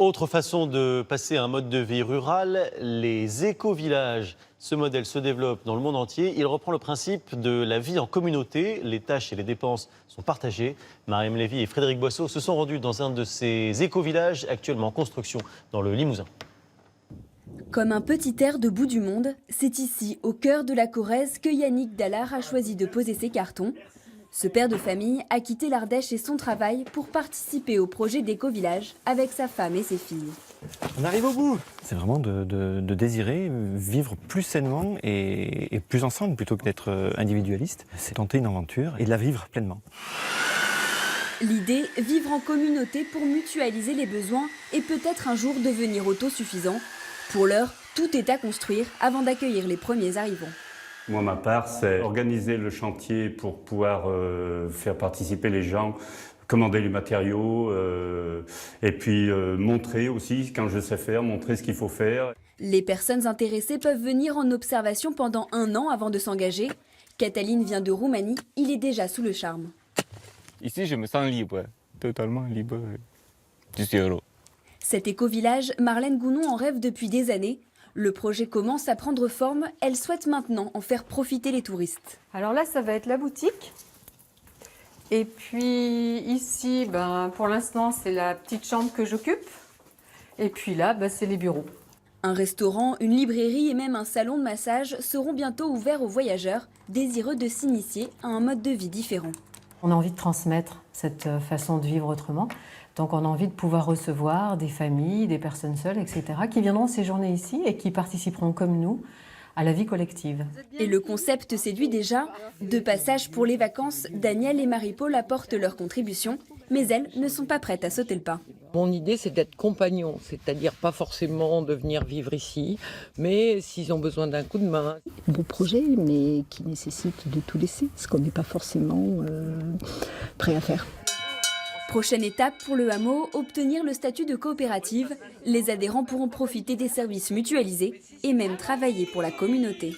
Autre façon de passer à un mode de vie rural, les éco-villages. Ce modèle se développe dans le monde entier. Il reprend le principe de la vie en communauté. Les tâches et les dépenses sont partagées. Mariam Lévy et Frédéric Boisseau se sont rendus dans un de ces éco-villages actuellement en construction dans le Limousin. Comme un petit air de bout du monde, c'est ici, au cœur de la Corrèze, que Yannick Dallard a choisi de poser ses cartons. Ce père de famille a quitté l'Ardèche et son travail pour participer au projet d'éco-village avec sa femme et ses filles. On arrive au bout. C'est vraiment de désirer vivre plus sainement et plus ensemble plutôt que d'être individualiste. C'est tenter une aventure et de la vivre pleinement. L'idée, vivre en communauté pour mutualiser les besoins et peut-être un jour devenir autosuffisant. Pour l'heure, tout est à construire avant d'accueillir les premiers arrivants. Moi, ma part, c'est organiser le chantier pour pouvoir faire participer les gens, commander les matériaux et puis montrer aussi, quand je sais faire, montrer ce qu'il faut faire. Les personnes intéressées peuvent venir en observation pendant 1 an avant de s'engager. Cataline vient de Roumanie, il est déjà sous le charme. Ici, je me sens libre, totalement libre. Je suis heureux. Cet éco-village, Marlène Gounon en rêve depuis des années. Le projet commence à prendre forme, elle souhaite maintenant en faire profiter les touristes. Alors là, ça va être la boutique. Et puis ici, pour l'instant, c'est la petite chambre que j'occupe. Et puis là, c'est les bureaux. Un restaurant, une librairie et même un salon de massage seront bientôt ouverts aux voyageurs, désireux de s'initier à un mode de vie différent. On a envie de transmettre cette façon de vivre autrement. Donc on a envie de pouvoir recevoir des familles, des personnes seules, etc., qui viendront séjourner ici et qui participeront comme nous à la vie collective. Et le concept séduit déjà. De passage pour les vacances, Daniel et Marie-Paul apportent leur contribution, mais elles ne sont pas prêtes à sauter le pas. Mon idée, c'est d'être compagnon, c'est-à-dire pas forcément de venir vivre ici, mais s'ils ont besoin d'un coup de main. Beau projet, mais qui nécessite de tout laisser, ce qu'on n'est pas forcément prêt à faire. Prochaine étape pour le hameau, obtenir le statut de coopérative. Les adhérents pourront profiter des services mutualisés et même travailler pour la communauté.